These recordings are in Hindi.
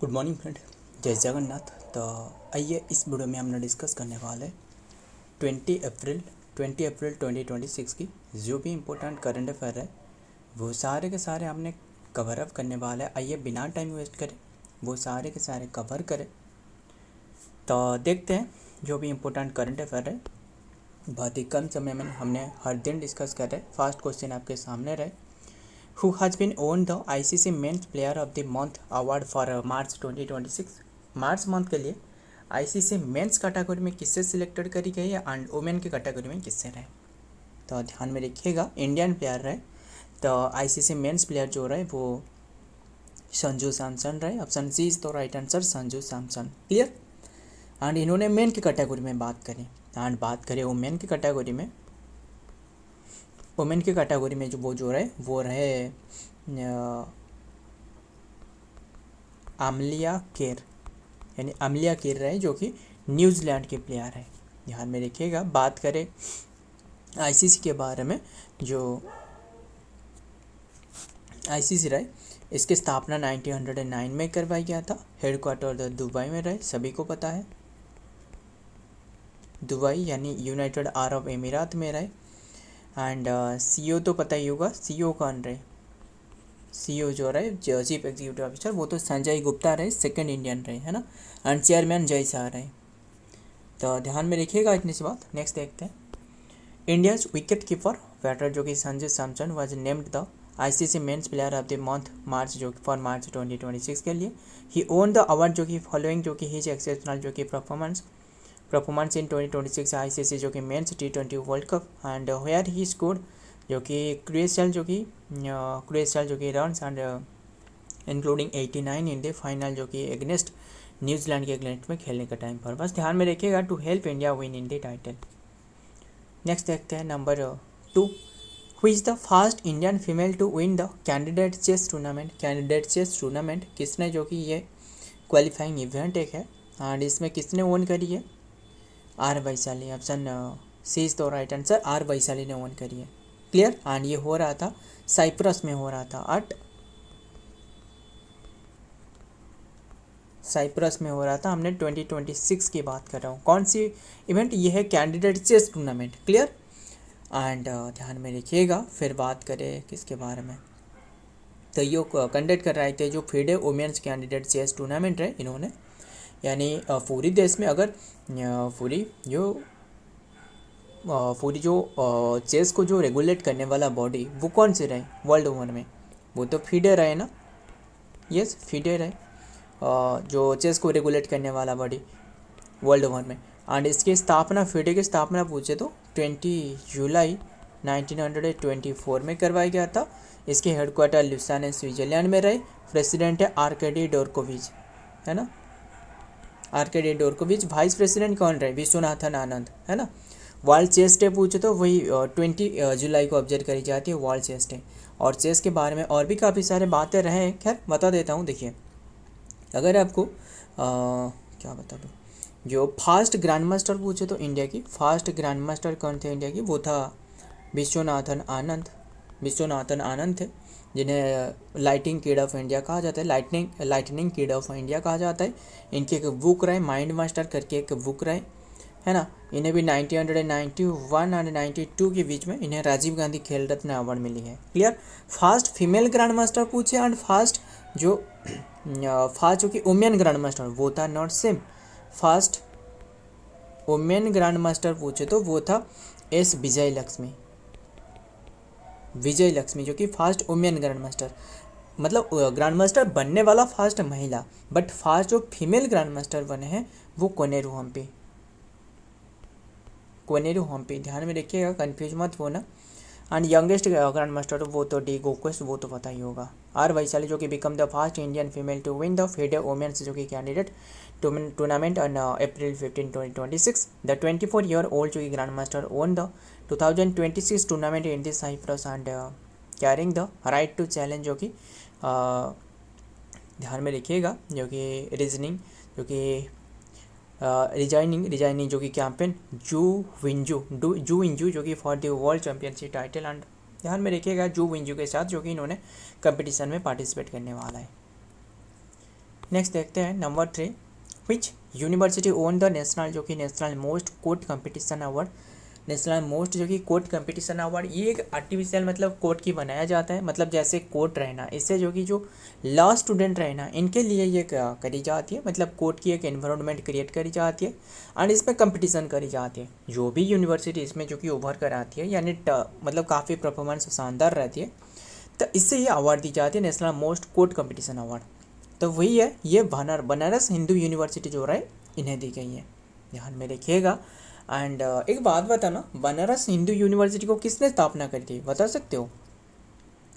गुड मॉर्निंग फ्रेंड, जय जगन्नाथ। तो आइए इस वीडियो में हमने डिस्कस करने वाले 20 अप्रैल 2026 की जो भी इम्पोर्टेंट करंट अफेयर है वो सारे के सारे हमने कवर अप करने वाले हैं। आइए बिना टाइम वेस्ट करें वो सारे के सारे कवर करें। तो देखते हैं जो भी इम्पोर्टेंट करंट अफेयर है बहुत ही कम समय में हमने हर दिन डिस्कस कर रहे। फर्स्ट क्वेश्चन आपके सामने रहे, Who has been won the ICC Men's Player of the Month Award for March 2026? March month के लिए ICC मेंस कैटेगरी में किससे सिलेक्टेड करी गई है एंड वुमेन की कैटेगरी में किससे रहे। तो ध्यान में रखिएगा, इंडियन प्लेयर रहे। तो ICC मेंस प्लेयर जो रहे वो संजू सैमसन रहे। ऑप्शन सी इज तो right answer, Sanju Samson. Clear. And इन्होंने मेन की कैटेगरी में बात करी एंड बात करें वुमेन की कैटेगरी में। वुमेन की कैटेगरी में जो रहे वो रहे आमलिया केर, यानी आमलिया केर रहे जो कि न्यूजीलैंड के प्लेयर है। ध्यान में रखिएगा। बात करें आईसीसी के बारे में, जो आईसीसी रहे इसकी स्थापना 1909 में करवाई गया था। हेडक्वार्टर दुबई में रहे, सभी को पता है। दुबई यानी यूनाइटेड अरब अमीरात में रहे। एंड सीईओ तो पता ही होगा, सीईओ कौन रहे। सीईओ जो रहे चीफ एग्जीक्यूटिव ऑफिसर वो तो संजय गुप्ता रहे, सेकंड इंडियन रहे, है ना। एंड चेयरमैन जय शाह रहे। तो ध्यान में रखिएगा इतनी सी बात। नेक्स्ट देखते हैं, इंडियाज विकेट कीपर बैटर जो कि Sanju Samson was named the ICC men's player of the month March जो फॉर मार्च 2026 के लिए। ही ओन द अवार्ड जो कि फॉलोइंग जो कि हिज एक्सेप्शनल जो कि परफॉर्मेंस इन 2026 आईसीसी जो कि men's T20 world cup and where he scored जो कि क्रूशियल जो कि runs and including 89 in the final जो कि एगेंस्ट न्यूजीलैंड के अगेंस्ट में खेलने का टाइम पर। बस ध्यान में रखिएगा to help India win in the title. Next देखते हैं number 2, who is the first Indian female to win the candidate chess tournament किसने जो कि ये क्वालिफाइंग इवेंट एक है एंड इसमें किसने ओन करी है। R Vaishali. Option C is तो राइट आंसर, आर वैशाली ने ओन करी है। क्लियर। एंड ये हो रहा था साइप्रस में हो रहा था, साइप्रस में हो रहा था। हमने 2026 की बात कर रहा हूँ। कौन सी इवेंट ये है, candidate chess tournament. Clear. And ध्यान में रखिएगा। फिर बात करें किसके बारे में, तो ये कंडक्ट कर रहे थे जो FIDE women's candidate chess tournament है इन्होंने, यानी पूरी देश में अगर पूरी जो चेस को जो रेगुलेट करने वाला बॉडी वो कौन से रहे वर्ल्ड ओवर में, वो तो FIDE रहे ना। यस, FIDE रहे जो चेस को रेगुलेट करने वाला बॉडी वर्ल्ड ओवर में। एंड इसकी स्थापना FIDE की स्थापना पूछे तो 20 जुलाई 1924 में करवाया गया था। इसके हेडक्वार्टर लुसाने स्विट्जरलैंड में रहे। प्रेसिडेंट है आर्केडी डोरकोविच, है ना, आर्केडी डोरकोविच। वाइस प्रेसिडेंट कौन रहे, विश्वनाथन आनंद, है ना। वर्ल्ड चेस डे पूछे तो वही 20 जुलाई को ऑब्जर्व करी जाती है वर्ल्ड चेस डे। और चेस के बारे में और भी काफ़ी सारे बातें रहे हैं, खैर बता देता हूँ। देखिए, अगर आपको क्या बता दूँ, जो फास्ट ग्रैंड मास्टर पूछे तो इंडिया की फास्ट ग्रैंड मास्टर कौन थे इंडिया की, वो था विश्वनाथन आनंद थे, जिन्हें लाइटिंग किड ऑफ इंडिया कहा जाता है, लाइटनिंग किड ऑफ इंडिया कहा जाता है। इनकी एक बुक रहे, माइंड मास्टर करके एक बुक रहे, है ना। इन्हें भी 1991 और 92 के बीच में इन्हें राजीव गांधी खेल रत्न अवार्ड मिली है। Clear. Fast female grand master पूछे एंड फास्ट जो कि वुमेन ग्रैंड मास्टर वो था not same. Fast women grand master पूछे तो वो था S विजय लक्ष्मी जो कि फास्ट वुमेन ग्रैंड मास्टर, मतलब ग्रैंड मास्टर बनने वाला फास्ट महिला, बट फास्ट जो फीमेल ग्रैंड मास्टर बने हैं वो कोनेरू हम्पी। ध्यान में रखिएगा, कंफ्यूज मत होना। एंड यंगेस्ट ग्रैंड मास्टर वो तो डी गोक्वेस्ट, वो तो पता ही होगा। आर वैशाली जो कि become the first Indian female to win the FIDE women's जो कि candidate tournament on April 15, 2026। The 24-year old जो कि grand master won the 2026 tournament in the Cyprus and carrying the right to challenge जो कि ध्यान में रखिएगा, जो कि रिजाइनिंग जो कि कैंपेन जू विंजू जो कि for the world championship title. And ध्यान में रखिएगा जू विंजू के साथ जो कि इन्होंने कंपटीशन में पार्टिसिपेट करने वाला है। नेक्स्ट देखते हैं number 3, which university own the national जो कि national most code competition award, national most जो कि कोड कंपटीशन अवार्ड। ये एक आर्टिफिशियल मतलब कोड की बनाया जाता है, मतलब जैसे कोड रहना, इससे जो कि जो लॉ स्टूडेंट रहना इनके लिए ये करी जाती है, मतलब कोड की एक एनवायरनमेंट क्रिएट करी जाती है एंड इसमें कंपटीशन करी जाती है। जो भी यूनिवर्सिटी इसमें जो कि उभर कर आती है यानी मतलब काफ़ी परफॉर्मेंस शानदार रहती है, तो इससे ये अवार्ड दी जाती है national most code competition award. तो वही है, ये बनारस हिंदू यूनिवर्सिटी जो रहा है इन्हें दी गई है, ध्यान में रखिएगा। एंड एक बात बताना, बनारस हिंदू यूनिवर्सिटी को किसने स्थापना करी थी, बता सकते हो?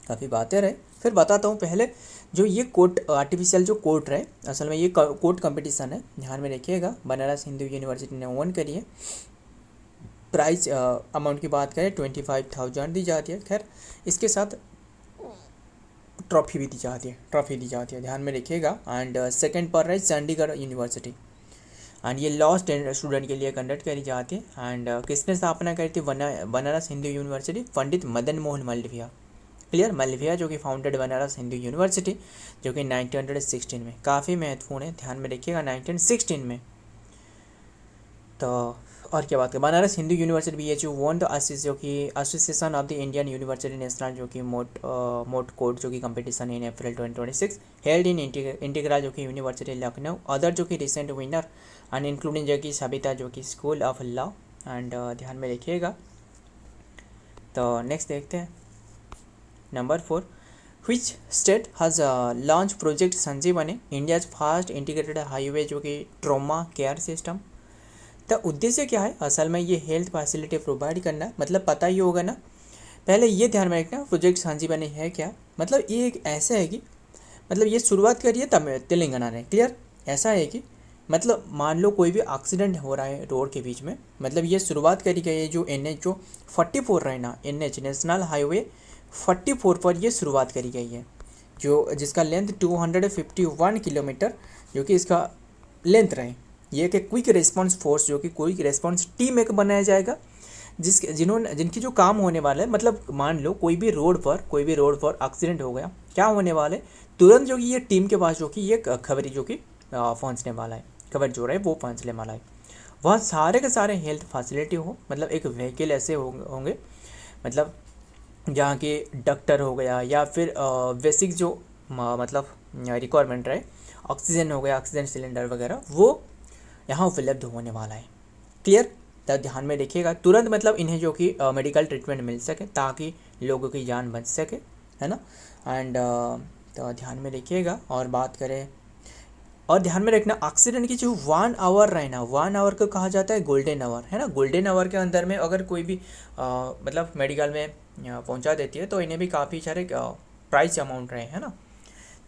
काफ़ी बातें रहे, फिर बताता हूँ। पहले जो ये कोर्ट आर्टिफिशियल जो कोर्ट रहे, असल में ये कोर्ट कंपटीशन है, ध्यान में रखिएगा। बनारस हिंदू यूनिवर्सिटी ने ओन करी है। प्राइस अमाउंट की बात करें 25,000 दी जाती है। खैर इसके साथ ट्रॉफी भी दी जाती है, ध्यान में रखिएगा। एंड सेकंड पर है चंडीगढ़ यूनिवर्सिटी, एंड ये लॉ स्टूडेंट के लिए कंडक्ट करी जाती है। एंड किसने स्थापना करी थी बनारस हिंदू यूनिवर्सिटी? पंडित मदन मोहन मालवीय, क्लियर, मालवीय जो कि फाउंडेड बनारस हिंदू यूनिवर्सिटी, जो कि 1916 में, काफ़ी महत्वपूर्ण है, ध्यान में रखिएगा 1916 में। तो और क्या बात है, Banaras Hindu university BHU won the जो कि association of the Indian university national जो कि मोट कोड जो कि competition in April 2026 held in इंटीग्रा जो कि यूनिवर्सिटी लखनऊ। अदर जो कि रिसेंट विनर एंड इंक्लूडिंग जो कि सबिता जो कि स्कूल ऑफ लॉ। एंड ध्यान में रखिएगा। तो नेक्स्ट देखते हैं number 4, which state has launch project Sanjivani, India's first integrated highway जो कि ट्रॉमा केयर सिस्टम। तो उद्देश्य क्या है? असल में ये हेल्थ फैसिलिटी प्रोवाइड करना, मतलब पता ही होगा ना। पहले ये ध्यान में रखना प्रोजेक्ट संजीवनी है क्या, मतलब ये एक ऐसा है कि मतलब ये शुरुआत करिए तेलंगाना ने, क्लियर। ऐसा है कि मतलब मान लो कोई भी एक्सीडेंट हो रहा है रोड के बीच में, मतलब ये शुरुआत करी गई है जो NH जो 44 रहे ना, NH नेशनल हाईवे 44 पर ये शुरुआत करी गई है, जो जिसका लेंथ 251 किलोमीटर जो कि इसका लेंथ रहे। ये एक क्विक रिस्पांस फोर्स जो कि क्विक रिस्पांस टीम एक बनाया जाएगा, जिनकी जो काम होने वाला है, मतलब मान लो कोई भी रोड पर एक्सीडेंट हो गया, क्या होने वाले, तुरंत जो कि ये टीम के पास जो कि ये खबरी जो कि पहुंचने वाला है, खबर जो रहे वो पहुंचने वाला है। वहाँ सारे के सारे हेल्थ फैसिलिटी हो, मतलब एक व्हीकल ऐसे होंगे, मतलब जहाँ के डॉक्टर हो गया या फिर बेसिक जो मतलब रिक्वायरमेंट रहे, ऑक्सीजन हो गया, ऑक्सीजन सिलेंडर वगैरह, वो यहाँ उपलब्ध होने वाला है, क्लियर। तो ध्यान में रखिएगा, तुरंत मतलब इन्हें जो कि मेडिकल ट्रीटमेंट मिल सके ताकि लोगों की जान बच सके, है ना। एंड तो ध्यान में रखिएगा। और बात करें, और ध्यान में रखना एक्सीडेंट की जो 1 आवर रहना, 1 आवर को कहा जाता है गोल्डन आवर, है ना। गोल्डन आवर के अंदर में अगर कोई भी मतलब मेडिकल में पहुंचा देती है तो इन्हें भी काफ़ी सारे प्राइस अमाउंट रहे, है ना,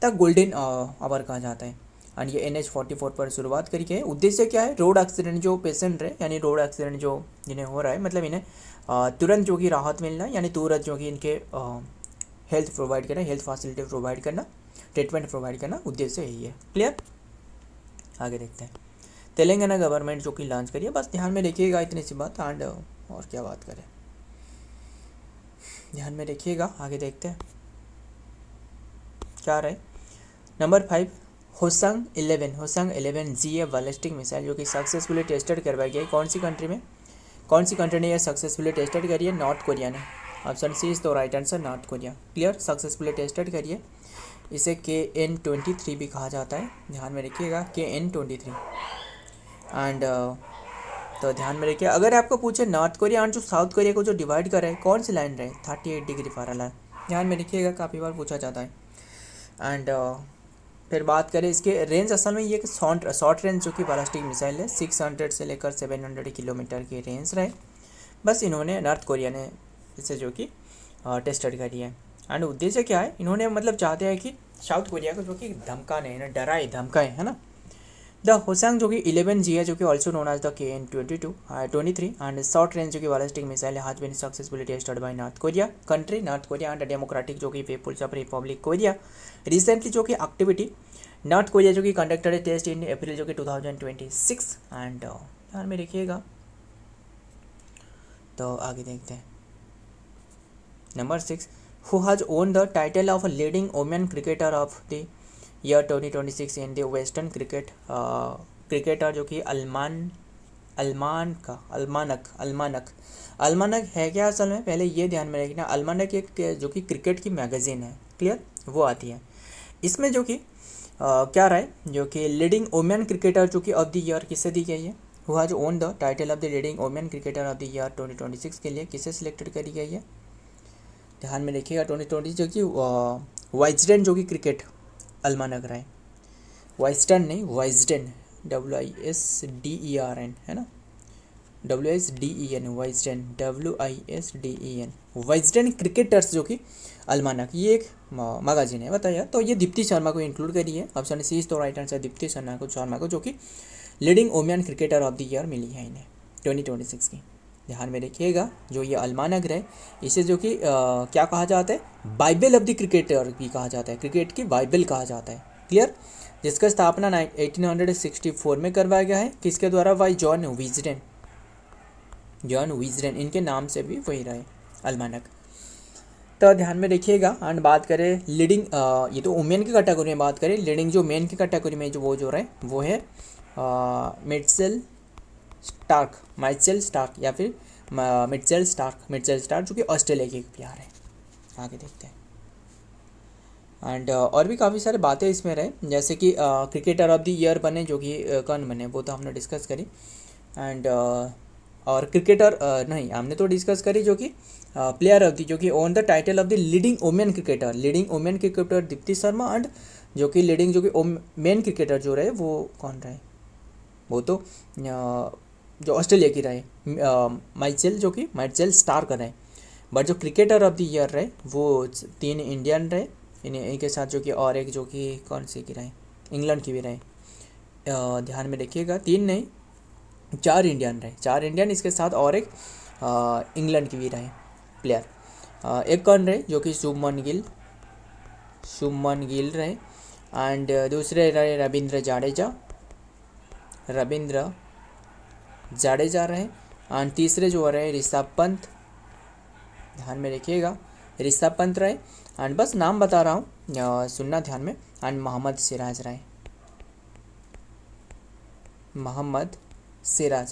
तब गोल्डन आवर कहा जाता है। एंड ये NH 44 पर शुरुआत करी गई है। उद्देश्य क्या है? रोड एक्सीडेंट जो पेशेंट रहे, यानी रोड एक्सीडेंट जो जिन्हें हो रहा है, मतलब इन्हें तुरंत जो कि राहत मिलना, यानी तुरंत जो कि इनके हेल्थ प्रोवाइड करना, हेल्थ फैसिलिटी प्रोवाइड करना, ट्रीटमेंट प्रोवाइड करना, उद्देश्य यही है, क्लियर। आगे देखते हैं, तेलंगाना गवर्नमेंट जो कि लॉन्च करिए, बस ध्यान में रखिएगा इतनी सी बात। एंड और क्या बात करें, ध्यान में रखिएगा। आगे देखते हैं क्या रहे number 5, Hoshang 11 GA ballistic missile जो कि सक्सेसफुली टेस्टेड करवाई गई, कौन सी कंट्री में, कौन सी कंट्री ने यह सक्सेसफुली टेस्टेड करी है? नॉर्थ कोरिया ने। ऑप्शन सी इज तो right answer, north Korea, clear, successfully tested करिए। इसे KN-23 भी कहा जाता है, ध्यान में रखिएगा, KN-23। एंड तो ध्यान में रखिए, अगर आपको पूछे नॉर्थ कोरिया और जो साउथ कोरिया को जो डिवाइड कर रहे हैं, कौन सी लाइन रहे? 38 डिग्री फ़ारेनहाइट, ध्यान में रखिएगा, काफ़ी बार पूछा जाता है। एंड फिर बात करें इसके रेंज, असल में ये एक शॉर्ट रेंज जो कि बैलिस्टिक मिसाइल है, 600 से लेकर 700 किलोमीटर की रेंज रहे। बस इन्होंने नॉर्थ कोरिया ने इसे जो कि टेस्टेड करी है। एंड उद्देश्य क्या है? इन्होंने मतलब चाहते हैं कि साउथ कोरिया को जो कि धमकाने, ना डराए धमकाए, है ना। द होसंग जो कि 11 GA जो कि also known as the KN-23 and short range जो कि ballistic missile has been successfully tested by North Korea country, North Korea and democratic जो कि people's of republic Korea. Recently जो कि एक्टिविटी नॉर्थ कोरिया जो कि कंडक्टेड टेस्ट इन अप्रैल जो कि 2026। एंड ध्यान में रखिएगा। तो आगे देखते हैं number 6, who has own the title of leading women cricketer of the year 2026 in the western cricketer जो कि अल्मानक है क्या असल में, पहले ये ध्यान में रखना। अल्मानक एक जो कि क्रिकेट की मैगजीन है, क्लियर, वो आती है। इसमें जो कि क्या रहा है, जो कि लीडिंग वुमेन क्रिकेटर जो कि ऑफ द ईयर किसे दी गई है, who has own the title of the leading women cricketer of the year 2026 के लिए किसे सिलेक्टेड करी गई है, ध्यान में रखिएगा। 2020 जो कि वाइजडेन जो कि क्रिकेट अल्मानक रहा है, वाइजडन नहीं, वाइजडेन, WISDERN है ना, WISDEN, वाइजडेन, WISDEN, वाइजडेन क्रिकेटर्स जो कि अल्मानक, ये एक मैगजीन है, बताइए। तो ये दीप्ति शर्मा को इंक्लूड करी है, ऑप्शन सी तो राइट आंसर दीप्ति शर्मा को जो कि leading women cricketer of the year मिली है इन्हें 2026 की। ध्यान में रखिएगा, जो ये अल्मानक है इसे जो कि क्या कहा जाता है, बाइबल ऑफ द क्रिकेटर भी कहा जाता है, क्रिकेट की बाइबल कहा जाता है, क्लियर, जिसका स्थापना 1864 में करवाया गया है, किसके द्वारा, बाई जॉन विजडेन, इनके नाम से भी वही रहे अल्मानक। तो ध्यान में रखिएगा। एंड बात करें लीडिंग, ये तो वुमेन की कैटेगरी में बात करें, लीडिंग जो मेन की कैटेगरी में जो वो रहे वो है मिचेल स्टार्क या फिर मिचेल स्टार्क जो कि ऑस्ट्रेलिया के प्लेयर है। आगे देखते हैं। एंड और भी काफ़ी सारे बातें इसमें रहे, जैसे कि क्रिकेटर ऑफ द ईयर बने जो कि कौन बने, वो तो हमने डिस्कस करी। एंड और क्रिकेटर नहीं, हमने तो डिस्कस करी जो कि प्लेयर ऑफ द, जो कि on the title of the leading women cricketer Deepti Sharma. And जो कि लीडिंग जो कि मेन क्रिकेटर जो रहे वो कौन रहे, वो तो जो ऑस्ट्रेलिया की रहे माइचेल स्टार्क रहे। बट जो क्रिकेटर ऑफ द ईयर रहे वो 3 इंडियन रहे, इनके साथ जो कि और एक जो कि कौन सी की रहे, इंग्लैंड की भी रहे। ध्यान में रखिएगा, 3 नहीं 4 इंडियन रहे, 4 इंडियन, इसके साथ और एक इंग्लैंड की भी रहे प्लेयर। एक कौन रहे, जो कि शुभमन गिल रहे। एंड दूसरे रहे रविंद्र जाडेजा रहे। एंड तीसरे जो रहे ऋषभ पंत, ध्यान में रखिएगा, ऋषभ पंत रहे। एंड बस नाम बता रहा हूँ, सुनना ध्यान में। एंड मोहम्मद सिराज रहे,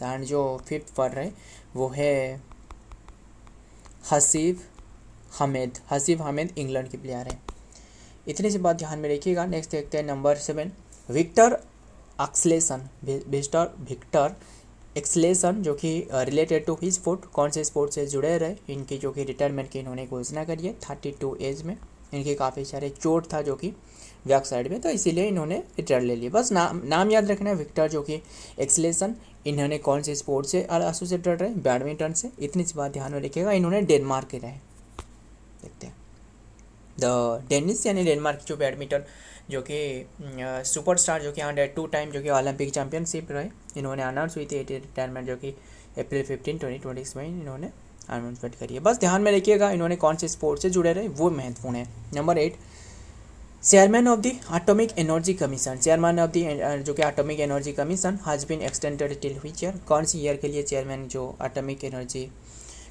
एंड जो 5th पर रहे वो है हसीब हमीद इंग्लैंड के प्लेयर है। इतनी सी बात ध्यान में रखिएगा। नेक्स्ट देखते हैं नंबर 7, विक्टर एक्सलेसन जो कि रिलेटेड टू हिज स्पोर्ट, कौन से स्पोर्ट से जुड़े रहे, इनकी जो कि रिटायरमेंट की इन्होंने घोषणा करी है 32 एज में। इनके काफ़ी सारे चोट था जो कि बैक साइड में, तो इसीलिए इन्होंने रिटायर ले लिया। बस नाम याद रखना है, विक्टर जो कि एक्सलेसन, इन्होंने कौन से स्पोर्ट से एसोसिएटेड रहे, बैडमिंटन से। इतनी सी बात ध्यान में रखिएगा। इन्होंने डेनमार्क के रहे, देखते हैं द डेनिस यानी डेनमार्क जो बैडमिंटन जो कि सुपरस्टार जो कि 102 टाइम जो कि ओलंपिक चैंपियनशिप रहे, इन्होंने अनाउंस हुई थी रिटायरमेंट जो कि अप्रैल 15, 2026 में इन्होंने अनाउंसमेंट करी है। बस ध्यान में रखिएगा, इन्होंने कौन से स्पोर्ट से जुड़े रहे वो महत्वपूर्ण है। Number 8, chairman of the atomic energy commission, chairman of the जो कि atomic energy commission has been extended till which year, कौन सी ईयर के लिए चेयरमैन जो एटॉमिक एनर्जी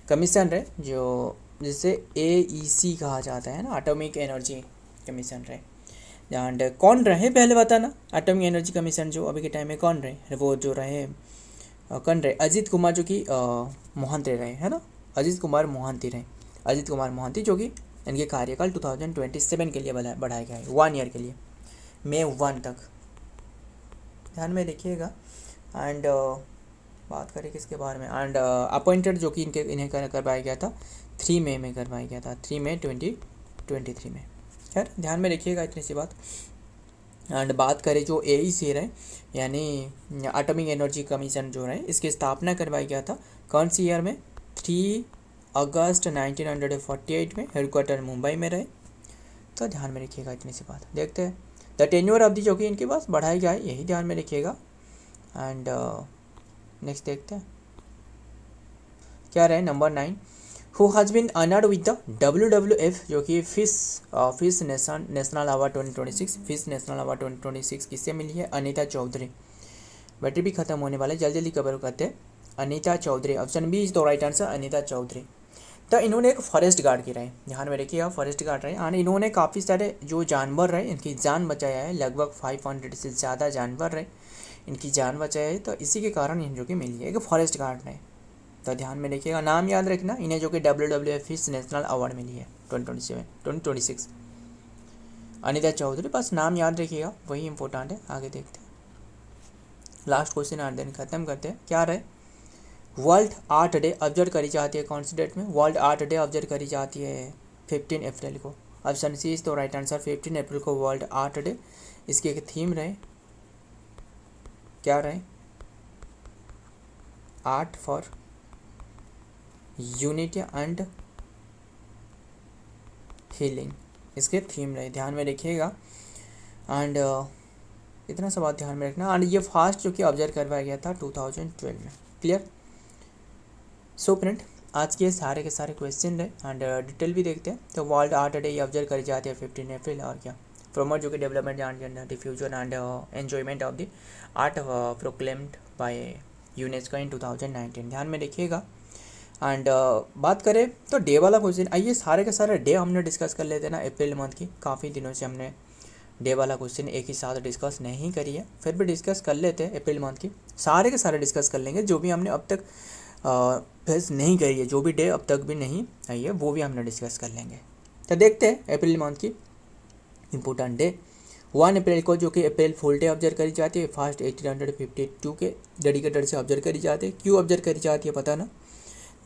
कमीशन रहे, जो जिसे AEC कहा जाता है ना, एटॉमिक एनर्जी कमीशन रहे। एंड कौन रहे पहले बताना, एटॉमिक एनर्जी कमीशन जो अभी के टाइम में कौन रहे, वो जो रहे कौन रहे, अजीत कुमार जो कि मोहंती रहे, है ना, अजीत कुमार मोहंती जो कि इनके कार्यकाल 2027 के लिए बढ़ाया गया है, 1 ईयर के लिए, May 1 तक। ध्यान में रखिएगा। एंड बात करें किसके बारे में, एंड अपॉइंटेड जो कि इन्हें करवाया गया था 3 मई में करवाया गया था, 3 मई 2023 में। खैर ध्यान में रखिएगा इतनी सी बात। एंड बात करें जो AEC रहे यानी एटॉमिक एनर्जी कमीशन जो रहे, इसकी स्थापना करवाया गया था कौन सी ईयर में, 3 अगस्त 1948 में, हेडक्वार्टर मुंबई में रहे। तो ध्यान में रखिएगा इतनी सी बात। देखते हैं द टेन्योर अवधि जो कि इनके पास बढ़ाई गया है, यही ध्यान में रखिएगा। एंड नेक्स्ट देखते हैं क्या रहे, number 9, who has been honoured with the WWF जो कि fish national award 2026, fish national award 2026 किससे मिली है, अनीता चौधरी। बैटरी भी खत्म होने वाले, जल्दी कवर करते हैं। Anita Chaudhary, option B is the right answer, Anita Chaudhary. तो इन्होंने एक फॉरेस्ट गार्ड की रहे, ध्यान में रखिएगा, फॉरेस्ट गार्ड रहे और इन्होंने काफ़ी सारे जो जानवर रहे इनकी जान बचाया है, लगभग 500 से ज़्यादा जानवर रहे इनकी जान बचाया है। तो इसी के कारण इन जो कि मिली है, एक फॉरेस्ट गार्ड रहे। तो ध्यान में रखिएगा, नाम याद रखना, इन्हें जो कि WWF नेशनल अवार्ड मिली है 2026। अनिता चौधरी, बस नाम याद रखिएगा, वही इंपॉर्टेंट है। आगे देखते हैं, लास्ट क्वेश्चन आज दिन खत्म करते हैं। क्या रहे, वर्ल्ड आर्ट डे ऑब्जर्व करी जाती है कौन सी डेट में? वर्ल्ड आर्ट डे ऑब्जर्व करी जाती है 15 अप्रैल को। ऑप्शन सी इज तो राइट आंसर, 15 अप्रैल को वर्ल्ड आर्ट डे। इसकी एक थीम रहे, क्या रहे? Art for unity and healing, इसके थीम रहे, ध्यान में रखिएगा। एंड इतना सब बात ध्यान में रखना। एंड ये फास्ट जो कि ऑब्जर्व करवाया गया था 2012 में। क्लियर? सो फ्रेंड, आज के सारे क्वेश्चन रहे एंड डिटेल भी देखते हैं। तो वर्ल्ड आर्ट डे ऑब्जर्व करी जाती है 15 अप्रैल, और क्या प्रमोट जो कि development and diffusion and enjoyment of the art proclaimed by UNESCO इन 2019, ध्यान में रखिएगा। एंड बात करें तो डे वाला क्वेश्चन, आइए सारे के सारे डे हमने डिस्कस कर लेते हैं ना अप्रैल मंथ की। काफ़ी दिनों से हमने डे वाला क्वेश्चन एक ही साथ डिस्कस नहीं करी है, फिर भी डिस्कस कर लेते हैं। अप्रैल मंथ की सारे के सारे डिस्कस कर लेंगे, जो भी हमने अब तक फेस नहीं करी है, जो भी डे अब तक भी नहीं आई है वो भी हमने डिस्कस कर लेंगे। तो देखते हैं अप्रैल मंथ की इम्पोर्टेंट डे। 1 अप्रैल को जो कि अप्रैल फुल डे ऑब्जर्व करी जाती है, फर्स्ट 1852 के डेडिकेटेड से ऑब्जर्व करी जाती है। क्यों ऑब्जर्व करी जाती है पता ना?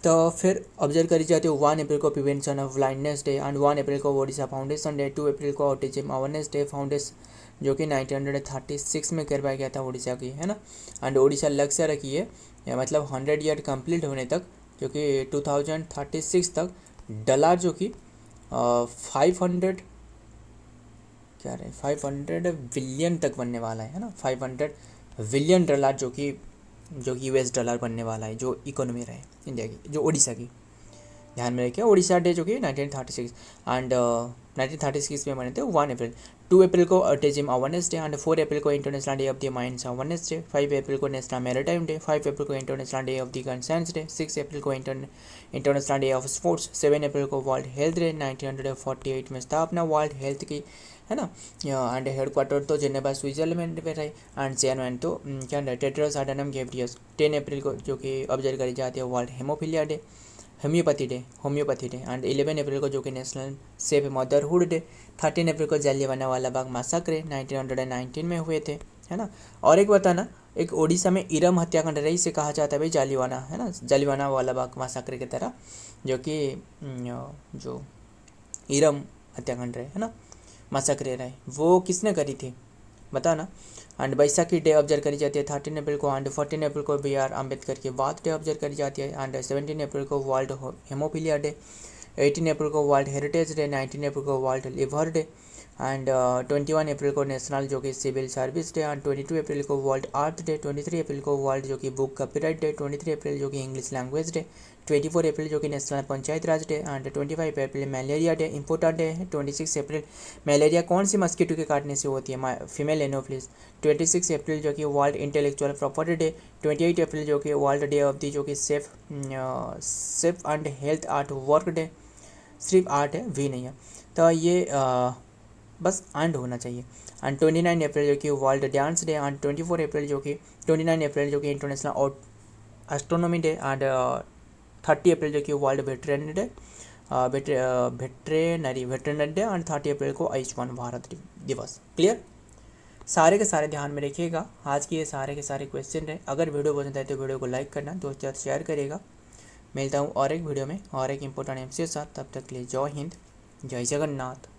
तो फिर ऑब्जर्व करी जाती है 1 अप्रैल को prevention of blindness day and 1 अप्रैल को ओडिशा फाउंडेशन डे, 2 अप्रैल को ऑटिज्म अवेयरनेस डे फाउंडेशन जो कि 1936 में करवाया गया था ओडिशा की, है ना। एंड ओडिशा लक्ष्य रखी है, मतलब 100 ईयर कंप्लीट होने तक, जो कि 2036 तक डॉलर जो कि 500 क्या रहे 500 बिलियन तक बनने वाला है ना, 500 बिलियन डॉलर जो कि US डॉलर बनने वाला है, जो इकोनॉमी रहे इंडिया की, जो ओडिशा की। ध्यान में रखिए, ओडिशा डे जो कि 1936 एंड 1936 में बने थे 1 अप्रैल। 2 अप्रैल को ऑटिज्म अवेयरनेस डे एंड 4 अप्रैल को international day of the mines awareness day, 5 अप्रैल को नेशनल मैरीटाइम डे, 5 अप्रैल को international day of the conscience day, 6 अप्रैल को इंटरनेशनल डे ऑफ स्पोर्ट्स, 7 अप्रैल को वर्ल्ड हेल्थ डे, 1948 में स्थापना वर्ल्ड हेल्थ की, है ना। एंड हेडक्वार्टर तो जेनेवा स्विट्जरलैंड में रहे। एंड चेयरमैन तो क्या टेड्रोस अडनम घेब्रियस। 10 अप्रैल को जो कि ऑब्जर्व करी जाती है world haemophilia day, homeopathy day and 11 अप्रैल को जो कि नेशनल सेफ मदरहुड डे। 13 अप्रैल को जलियांवाला वाला बाग मैसाक्रे 1919 में हुए थे, है ना। और एक बताना, एक ओडिशा में इरम हत्याकांड रही से कहा जाता है भाई जालियाना, है ना, जालियांवाला वाला बाग मैसाक्रे की तरह, जो कि जो इरम हत्याकांड रहे, है ना, मैसाक्रे रहे, वो किसने करी थी बताना। एंड बैसाखी डे ऑब्जर्व करी जाती है 13 अप्रैल को एंड 14 अप्रैल को BR अम्बेडकर की बात डे ऑब्जर्व करी जाती है एंड 17 अप्रैल को वर्ल्ड हेमोफीलिया डे, 18 अप्रैल को वर्ल्ड हेरिटेज डे, 19 अप्रैल को वर्ल्ड लिवर डे एंड 21 अप्रैल को नेशनल जो कि सिविल सर्विस डे एंड 22 अप्रैल को वर्ल्ड आर्ट डे, 23 अप्रैल को वर्ल्ड जो कि बुक कॉपीराइट डे, 23 अप्रैल जो कि इंग्लिश लैंग्वेज डे, 24 अप्रैल जो कि national panchayat Raj day and 25 April malaria day important day है। 26 अप्रैल मलेरिया कौन सी मस्कीटो के काटने से होती है? Female Anopheles. 26 अप्रैल जो कि वर्ल्ड इंटेलेक्चुअल प्रॉपर्टी डे, 28 अप्रैल जो कि वर्ल्ड डे ऑफ दी जो कि safe and health art work day, सिर्फ आर्ट है भी नहीं है, तो ये बस एंड होना चाहिए। एंड 29 अप्रैल जो कि वर्ल्ड डांस डे एंड 29 अप्रैल जो कि इंटरनेशनल एस्ट्रोनॉमी डे एंड 30 अप्रैल जो कि world veterinary day veterinary day and 30 अप्रैल को आयुष्मान भारत दिवस। क्लियर? सारे के सारे ध्यान में रखिएगा, आज की ये सारे के सारे क्वेश्चन रहे। अगर वीडियो पसंद आए तो वीडियो को लाइक करना, दोस्तों के साथ शेयर करिएगा। मिलता हूँ और एक वीडियो में और एक इम्पोर्टेंट एमसी के साथ, तब तक के लिए जय हिंद, जय जगन्नाथ।